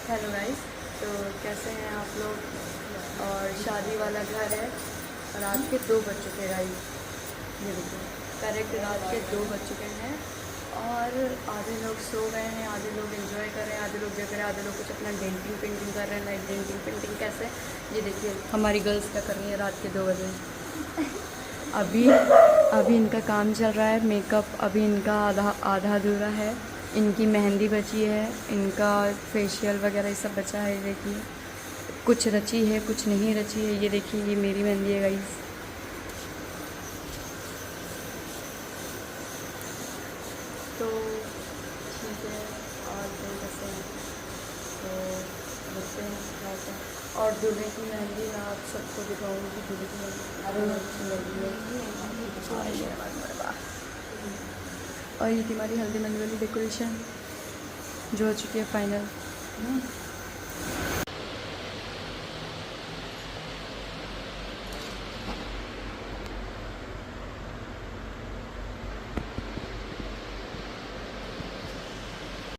Hello guys, तो कैसे हैं आप लोग। और शादी वाला घर है। रात के 2 बज चुके हैं गाइस, ये देखिए करेक्ट रात के 2 बज चुके हैं। और आधे लोग सो गए हैं, आधे लोग एंजॉय कर रहे हैं, आधे लोग क्या कर रहे हैं, आधे लोग कुछ अपना डेंटिंग पेंटिंग कर रहे हैं। लाइक डेंटिंग पेंटिंग कैसे, ये देखिए हमारी गर्ल्स क्या कर रही है रात के 2 बजे। अभी इनका काम चल रहा है, मेकअप अभी इनका आधा अधूरा है। इनकी मेहंदी बची है, इनका फेशियल वगैरह ये सब बचा है। देखिए कुछ रची है, कुछ नहीं रची है। ये देखिए ये मेरी मेहंदी है गाइस। तो ठीक है, और दिन कैसे हैं तो बच्चे हैं रात है। और दूल्हे की मेहंदी मैं आप सबको दिखाऊंगी। दूल्हे की मेहंदी अच्छी लगी है। और ये हमारी हल्दी मेहंदी वाली डेकोरेशन जो हो चुकी है फाइनल।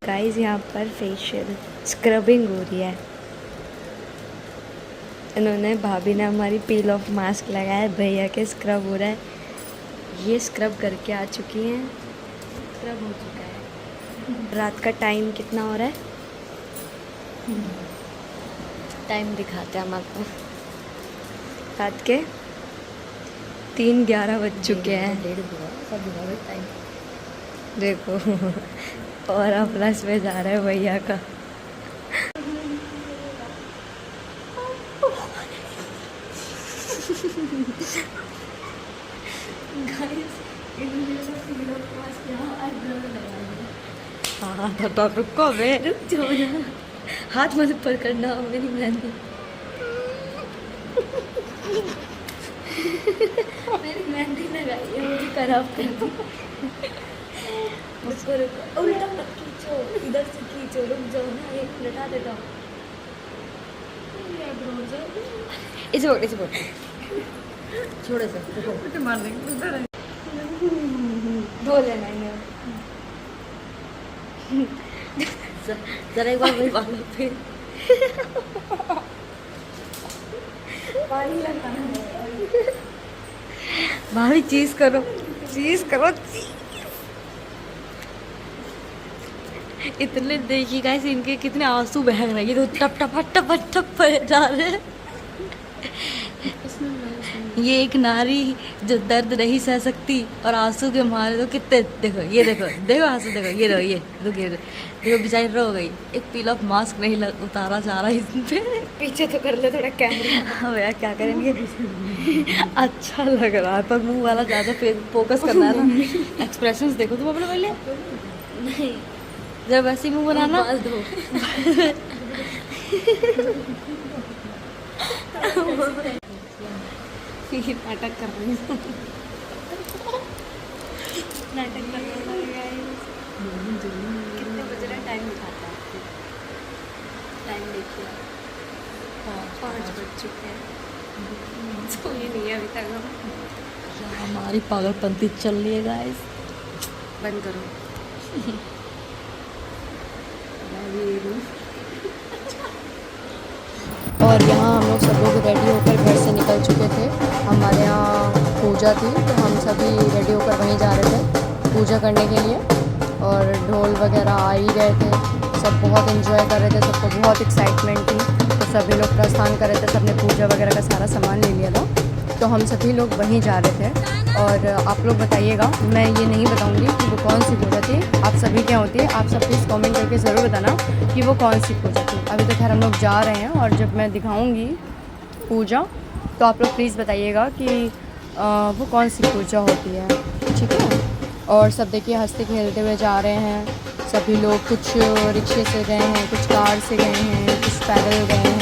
गाइस यहाँ पर फेशियल स्क्रबिंग हो रही है। इन्होंने भाभी ने हमारी पील ऑफ मास्क लगाया है, भैया के स्क्रब हो रहा है। ये स्क्रब करके आ चुकी हैं, स्क्रब हो चुका है। रात का टाइम कितना हो रहा है, टाइम दिखाते हैं हम आपको। रात के 3:11 बज चुके हैं। देखो और प्लस में जा रहा है भैया का। हाँ तो रुको बे, रुक जाओ ना, हाथ मत ऊपर करना मेरी मेहंदी। मेरी मेहंदी लगाई है, मुझे खराब कर दी। रुको रुको, उल्टा मत खींचो, इधर से खींचो, रुक जाओ ना, एक मिनट आ देता हूँ। इसे बोल छोड़ो सर, मार देंगे धो लेना इन्हें। जरा एक बार मेरे बालों पे पानी लगाना है। भाभी चीज करो, चीज करो, इतने देखिए गाइस इनके कितने आंसू बह रहे हैं। ये तो टप टप टप टप जा रहे हैं। ये एक नारी जो दर्द नहीं सह सकती और आंसू के मारे तो कितने, देखो ये देखो देखो आंसू देखो, ये देखो ये देखो बेचारी रो गई। एक पील ऑफ मास्क नहीं उतारा जा रहा इस पे। पीछे तो कर ले थोड़ा कैमरा। हाँ भैया क्या करेंगे। अच्छा लग रहा है पर मुंह वाला ज़्यादा फोकस करना है ना। एक्सप्रेशंस देखो तुम अपने पहले, नहीं जब वैसे ही मुंह बनाना। नाटक कर रही हूँ, नाटक कर रही है। कितने बज रहे टाइम दिखाता है आपको, टाइम देखिए। हाँ 5 बज चुके हैं, सोए नहीं है अभी तक हम। हमारी पागलपंती चल रही है गाइस। बंद करो। और यहाँ हम लोग सब लोग रेडी होकर घर से निकल चुके थे। हमारे यहाँ पूजा थी तो हम सभी रेडी होकर वहीं जा रहे थे पूजा करने के लिए। और ढोल वगैरह आ ही गए थे, सब बहुत एंजॉय कर रहे थे, सबको बहुत एक्साइटमेंट थी। तो सभी लोग प्रस्थान कर रहे थे, सबने पूजा वगैरह का सारा सामान ले लिया था। तो हम सभी लोग वहीं जा रहे थे। और आप लोग बताइएगा, मैं ये नहीं बताऊंगी कि वो कौन सी पूजा थी, आप सभी क्या होती है। आप सब प्लीज़ कमेंट करके ज़रूर बताना कि वो कौन सी पूजा थी। अभी तो खैर हम लोग जा रहे हैं और जब मैं दिखाऊंगी पूजा तो आप लोग प्लीज़ बताइएगा कि वो कौन सी पूजा होती है, ठीक है। और सब देखिए हंसते खेलते हुए जा रहे हैं सभी लोग। कुछ रिक्शे से गए हैं, कुछ कार से गए हैं, कुछ पैदल गए हैं।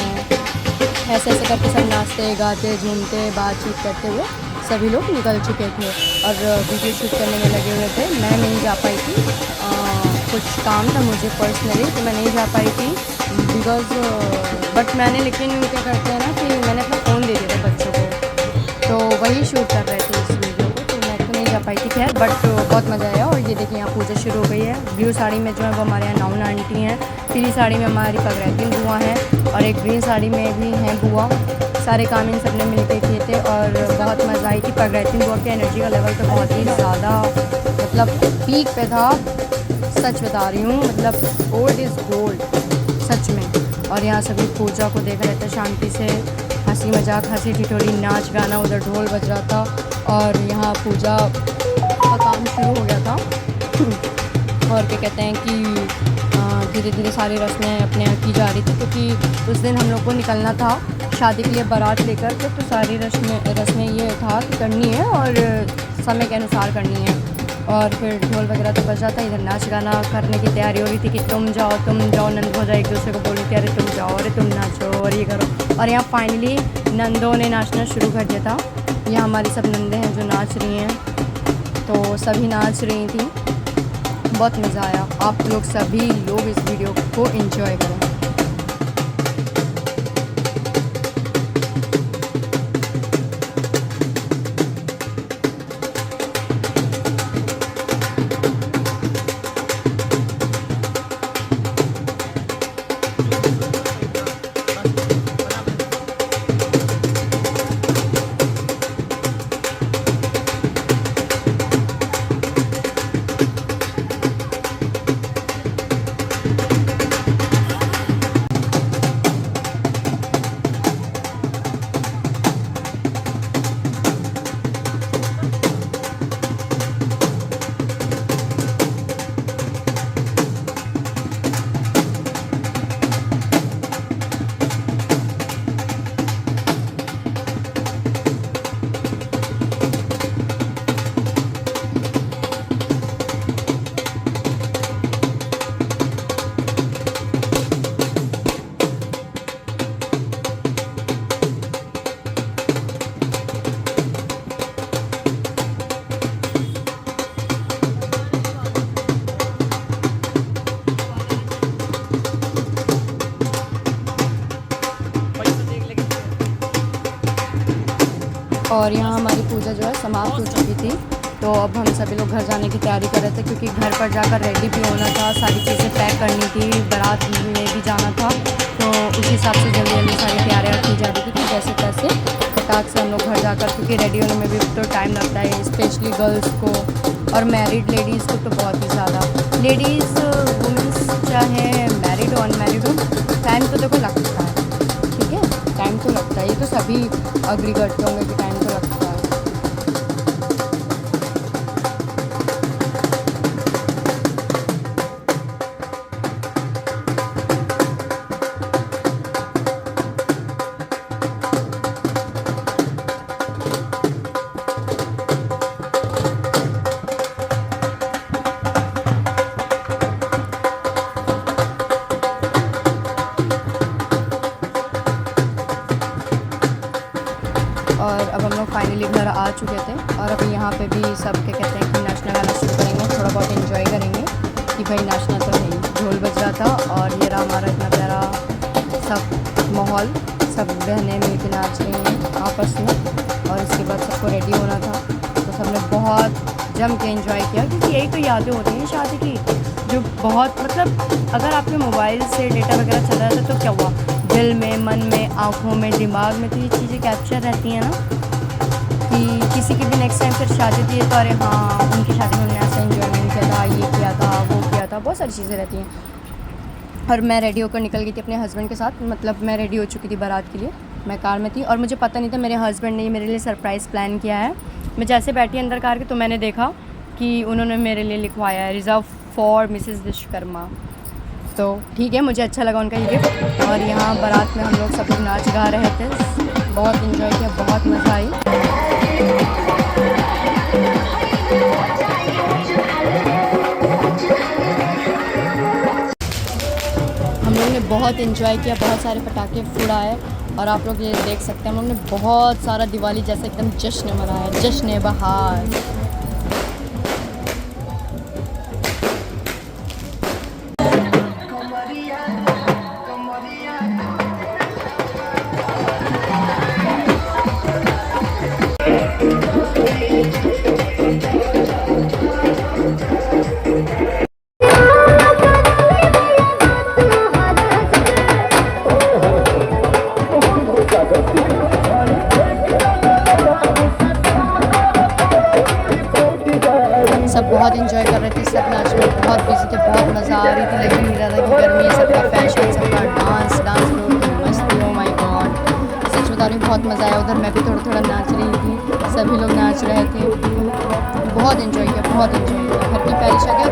ऐसे ऐसे करके सब नाचते गाते झूमते बातचीत करते हुए सभी लोग निकल चुके थे और वीडियो शूट करने में लगे हुए थे। मैं नहीं जा पाई थी, कुछ काम था मुझे पर्सनली तो मैं नहीं जा पाई थी बिकॉज़ बट मैंने, लेकिन क्या करते हैं ना कि मैंने अपना फ़ोन दे दिया था बच्चों को, तो वही शूट कर रहे थे इस वीडियो को, तो मैं तो नहीं जा जा पाई थी खैर, बट बहुत मज़ा आया। और ये देखिए यहाँ पूजा शुरू हो गई है। ब्लू साड़ी में जो है वो हमारे यहाँ नाउन आंटी हैं, पीली साड़ी में हमारी पगरैतिन बुआ हैं, और एक ग्रीन साड़ी में भी हैं बुआ। सारे काम इन सब ने मिल के किए थे और बहुत मज़ा आई थी। पगरैतिन बुआ की एनर्जी का लेवल तो बहुत ही ज़्यादा मतलब पीक पे था, सच बता रही हूँ, मतलब ओल्ड इज़ गोल्ड सच में। और यहाँ सभी पूजा को देख रहे थे शांति से, हंसी मजाक, हंसी ठिठोली, नाच गाना, उधर ढोल बज रहा था और यहाँ पूजा का काम शुरू हो गया था। और क्या कहते हैं कि धीरे धीरे सारी रस्में अपने यहाँ की जा रही थी, क्योंकि उस दिन हम लोग को निकलना था शादी के लिए बारात लेकर के, तो सारी रस्में ये था कि करनी है और समय के अनुसार करनी है। और फिर ढोल वगैरह तो बज जाता, इधर नाच गाना करने की तैयारी हो रही थी कि तुम जाओ, नंद हो जाए, एक दूसरे को बोली कि अरे तुम जाओ, अरे तुम नाचो और ये करो। और यहाँ फाइनली नंदों ने नाचना शुरू कर दिया था। यहाँ हमारी सब नंदे हैं जो नाच रही हैं, तो सभी नाच रही थी, बहुत मज़ा आया। आप लोग सभी लोग इस वीडियो को एंजॉय करें। और यहाँ हमारी पूजा जो है समाप्त हो चुकी थी, तो अब हम सभी लोग घर जाने की तैयारी कर रहे थे, क्योंकि घर पर जाकर रेडी भी होना था, सारी चीज़ें पैक करनी थी, बारात में भी जाना था, तो उस हिसाब से जल्दी जल्दी सारी तैयारियाँ की जा रही थी कि जैसे तैसे फटाक से हम लोग घर जाकर, क्योंकि रेडी होने में भी तो टाइम लगता है, स्पेशली गर्ल्स को और मैरिड लेडीज़ को तो बहुत ही ज़्यादा। लेडीज़ वुमेंस चाहे मैरिड हो अनमैरिड हो, टाइम तो देखो लगता है, ठीक है, टाइम तो लगता है, ये तो सभी अग्री करते होंगे कि टाइम तो लगता है। और अब हम लोग फाइनली घर आ चुके थे, और अभी यहाँ पे भी सब क्या कहते हैं कि नाचना गाना शुरू करेंगे, थोड़ा बहुत एंजॉय करेंगे कि भाई नाचना तो है। ढोल बज रहा था और ये रहा हमारा इतना प्यारा सब माहौल, सब बहनें मिल के नाच रही हैं आपस में। और इसके बाद सबको रेडी होना था, तो सबने बहुत जम के एंजॉय किया, क्योंकि यही तो यादें होती हैं शादी की, जो बहुत मतलब अगर आपके मोबाइल से डेटा वगैरह चल रहा था तो क्या हुआ, दिल में, मन में, आँखों में, दिमाग में तो ये चीज़ें कैप्चर रहती हैं ना, कि किसी की भी नेक्स्ट टाइम फिर शादी थी तो अरे हाँ उनकी शादी में उन्होंने ऐसा एंजॉयमेंट किया था, ये किया था, वो किया था, बहुत सारी चीज़ें रहती हैं। और मैं रेडी होकर निकल गई थी अपने हस्बैंड के साथ, मतलब मैं रेडी हो चुकी थी बारात के लिए, मैं कार में थी और मुझे पता नहीं था मेरे हस्बैंड ने मेरे लिए सरप्राइज़ प्लान किया है। मैं जैसे बैठी अंदर कार के तो मैंने देखा कि उन्होंने मेरे लिए लिखवाया है रिज़र्व फॉर मिसेस विश्वकर्मा, तो ठीक है, मुझे अच्छा लगा उनका ये गिफ्ट। और यहाँ बारात में हम लोग सब लोग नाच गा रहे थे, बहुत इन्जॉय किया, बहुत मज़ा आई। हम लोग ने बहुत इन्जॉय किया, बहुत सारे पटाखे फुड़ाए और आप लोग ये देख सकते हैं हम लोग ने बहुत सारा दिवाली जैसे एकदम जश्न मनाया, जश्न बहार। बहुत मज़ा आया। उधर मैं भी थोड़ा थोड़ा नाच रही थी, सभी लोग नाच रहे थे। बहुत इन्जॉय किया, बहुत इन्जॉय किया। घर की पहली शादी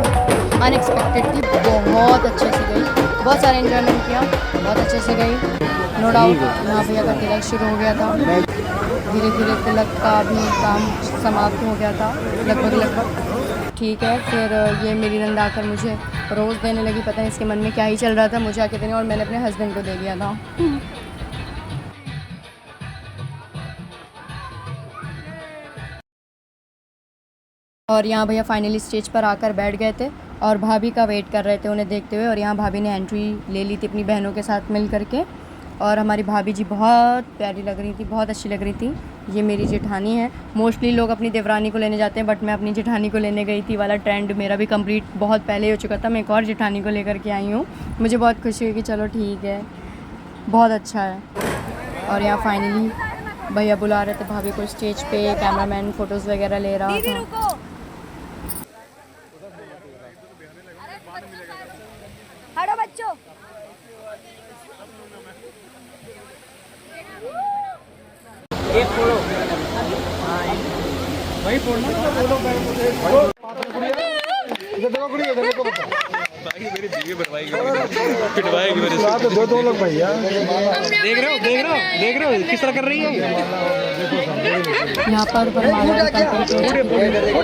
अनएक्सपेक्टेड थी, बहुत अच्छे से गई, बहुत सारा इन्जॉयमेंट किया, बहुत अच्छे से गई। नो डाउट यहाँ भैया का तिलक शुरू हो गया था, धीरे धीरे तिलक का भी काम समाप्त हो गया था लगभग। ठीक है, फिर ये मेरी नंद आकर मुझे रोज़ देने लगी, पता नहीं इसके मन में क्या ही चल रहा था, मुझे आके देने, और मैंने अपने हस्बैंड को दे दिया था। और यहाँ भैया फाइनली स्टेज पर आकर बैठ गए थे और भाभी का वेट कर रहे थे उन्हें देखते हुए। और यहाँ भाभी ने एंट्री ले ली थी अपनी बहनों के साथ मिल करके। और हमारी भाभी जी बहुत प्यारी लग रही थी, बहुत अच्छी लग रही थी। ये मेरी जेठानी है। मोस्टली लोग अपनी देवरानी को लेने जाते हैं, बट मैं अपनी जेठानी को लेने गई थी वाला ट्रेंड मेरा भी कंप्लीट बहुत पहले हो चुका था। मैं एक और जेठानी को लेकर के आई हूँ। मुझे बहुत खुशी हुई कि चलो ठीक है, बहुत अच्छा है। और यहाँ फाइनली भैया बुला रहे थे भाभी को स्टेज पे, कैमरामैन फ़ोटोज़ वगैरह ले रहा था। हटो बच्चों। एक फोड़ो, वही फोड़ना। मेरी दीदी पिटवाएगी मेरे से। दो लोग भैया देख रहे हो किस तरह कर रही है। यहाँ पर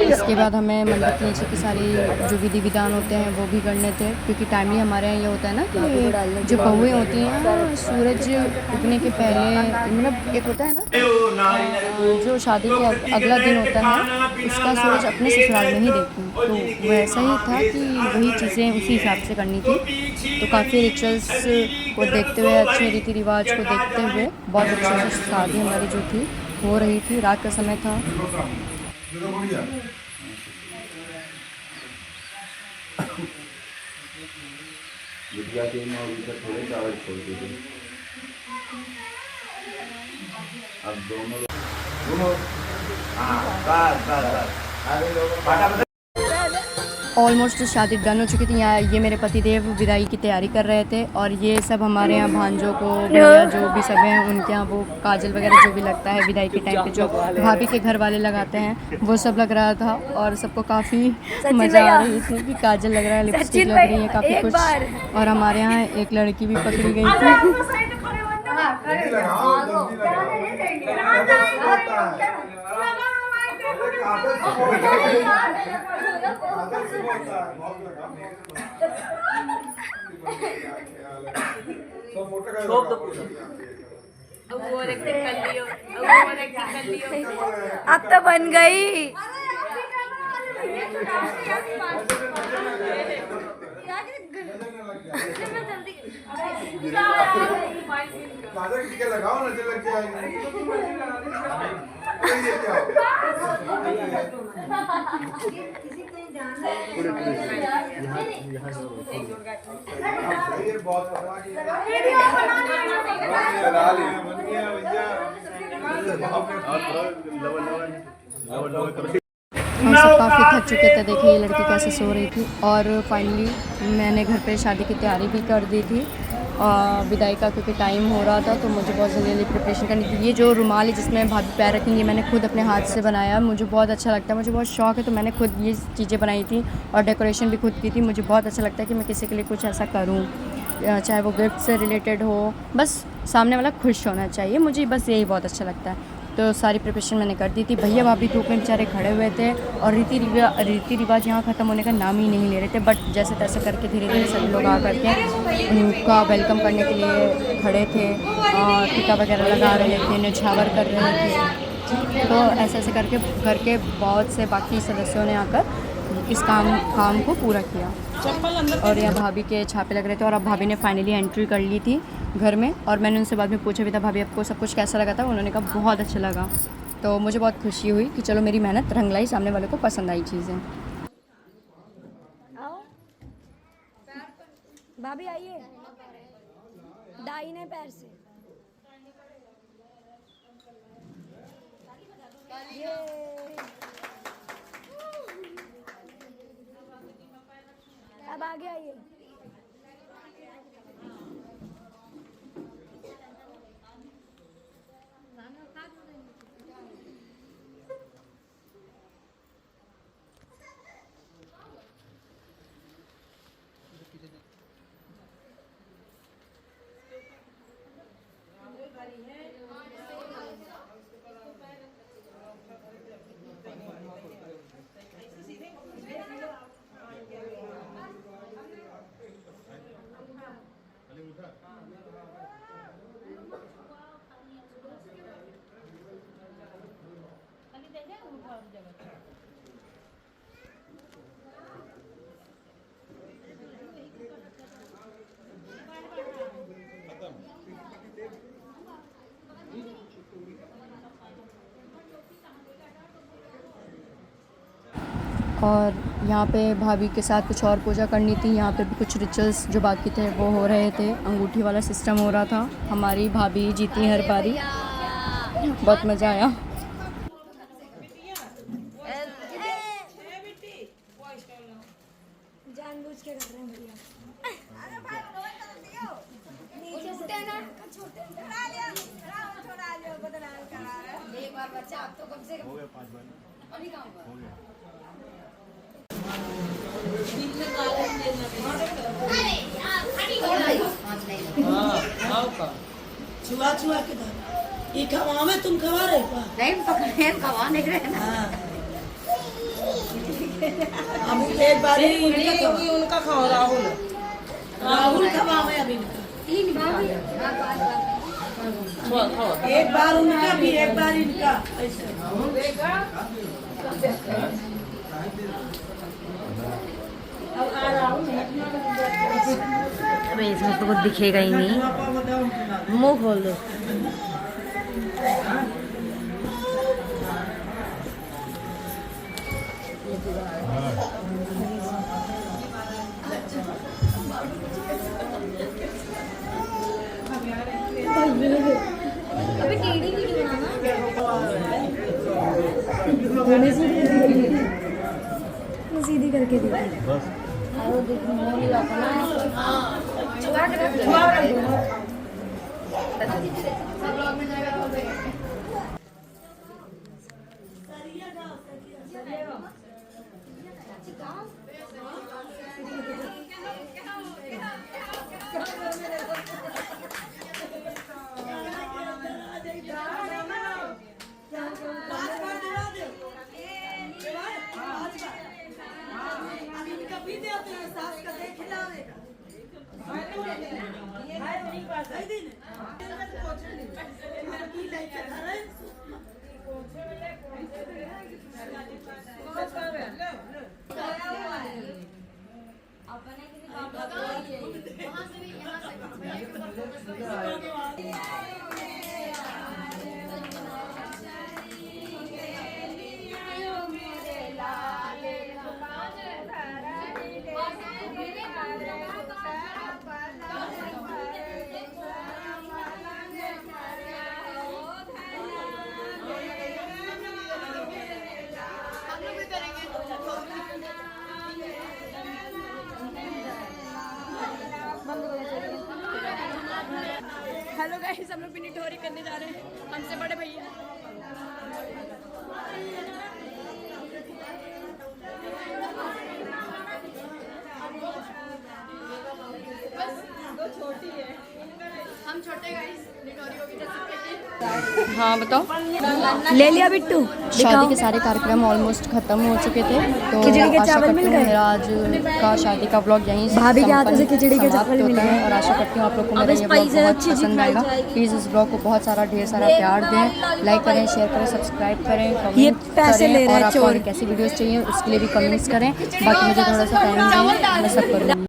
इसके बाद हमें मंडप के नीचे की सारी जो विधि विधान होते हैं वो भी करने थे, क्योंकि टाइमली हमारे यहाँ ये होता है ना कि जो बहुएँ होती हैं सूरज उगने के पहले, मतलब एक होता है ना जो शादी के अगला दिन होता है उसका सूरज अपने ससुराल में ही देखती हूँ, तो वैसा ही था कि वही चीज़ें उसी हिसाब से करनी थी। तो काफ़ी रिचुअल्स को देखते हुए, अच्छे रीति रिवाज को देखते हुए बहुत अच्छे से शादी हमारी जो थी हो रही थी। रात का समय था। अब दोनों ऑलमोस्ट शादी डन हो चुकी थी। यहाँ ये मेरे पतिदेव विदाई की तैयारी कर रहे थे, और ये सब हमारे यहाँ भांजों को, भैया जो भी सब हैं उनके यहाँ वो काजल वगैरह जो भी लगता है विदाई के टाइम पे, जो भाभी के घर वाले लगाते हैं वो सब लग रहा था। और सबको काफ़ी मज़ा आ रही थी कि काजल लग रहा है, लिपस्टिक लग रही है, काफ़ी कुछ। और हमारे यहाँ एक लड़की भी पकड़ी गई थी। अब तो बन गई। लगाओ ना, लग जाएगी। हम सब काफ़ी थक चुके थे। देखिए ये लड़की कैसे सो रही थी। और फाइनली मैंने घर पे शादी की तैयारी भी कर दी थी विदाई का, क्योंकि टाइम हो रहा था तो मुझे बहुत जल्दी प्रिपरेशन करनी थी। ये जो रुमाल है जिसमें भाभी पैर रखेंगे, मैंने खुद अपने हाथ से बनाया। मुझे बहुत अच्छा लगता है, मुझे बहुत शौक है, तो मैंने खुद ये चीज़ें बनाई थी और डेकोरेशन भी खुद की थी। मुझे बहुत अच्छा लगता है कि मैं किसी के लिए कुछ ऐसा करूँ, चाहे वो गिफ्ट से रिलेटेड हो, बस सामने वाला खुश होना चाहिए, मुझे बस यही बहुत अच्छा लगता है। तो सारी प्रिपरेशन मैंने कर दी थी। भैया भाभी धूप में बेचारे खड़े हुए थे और रीति रिवाज यहाँ ख़त्म होने का नाम ही नहीं ले रहे थे, बट जैसे तैसे करके धीरे धीरे सभी लोग आ करके उनका वेलकम करने के लिए खड़े थे, टीका वगैरह लगा रहे थे, न्यौछावर कर रहे थे। तो ऐसे ऐसे करके घर के बहुत से बाकी सदस्यों ने आकर इस काम को पूरा किया। और यहाँ भाभी के छापे लग रहे थे और अब भाभी ने फाइनली एंट्री कर ली थी घर में। और मैंने उनसे बाद में पूछा भी था, भाभी आपको सब कुछ कैसा लगा था? उन्होंने कहा बहुत अच्छा लगा। तो मुझे बहुत खुशी हुई कि चलो मेरी मेहनत रंग लाई, सामने वाले को पसंद आई चीज़ें। भाभी आइए, दाहिने पैर से। ये अब आगे आइए। और यहाँ पे भाभी के साथ कुछ और पूजा करनी थी। यहाँ पे भी कुछ रिचुअल्स जो बाकी थे वो हो रहे थे। अंगूठी वाला सिस्टम हो रहा था। हमारी भाभी जीती हर बारी, बहुत मज़ा आया। जानबूझ के कर रहे हैं भैया। एक बार बच्चा आप तो कम से कम हो गया 5 बार अभी काम हो गया। छुआ छुआ के बाद ये खवावे तुम खवा रहे हो नहीं पकड़े खवा नहीं रहे ना। अब एक बार उनका खाओ राहुल राहुल खवावे अभी एक बार उनका भी एक बार इनका ऐसे अबे इसमें तो कुछ दिखेगा ही नहीं, मुंह खोल दो। अभी टेढ़ी वीडियो बनाना सीधी करके देखो बस। हेलो गाइस, हम लोग भी निठोरी करने जा रहे हैं, हमसे बड़े भैया। छोटी है, हम छोटे गाइस निठोरी होगी जैसे। हाँ बताओ। ले लिया बिट्टू। शादी के सारे कार्यक्रम ऑलमोस्ट खत्म हो चुके थे, तो खिचड़ी के आशा चावल करती मिल हूँ गए? मेरा आज का शादी का ब्लॉग यहीं भाभी के हाथों से खिचड़ी के समाप्त चावल मिल होता है। गए। और आशा करती हूँ आप लोग को मेरा ये ब्लॉग बहुत पसंद आएगा। प्लीज़ इस ब्लॉग को बहुत सारा ढेर सारा प्यार दें, लाइक करें, शेयर करें, सब्सक्राइब करें, ये कमेंट पैसे ले करें रहा और है आपको चोर। और कैसी वीडियोस चाहिए उसके लिए भी कमेंट्स करें। बाकी मुझे थोड़ा सा टाइम दें, मैं सब करूँगी।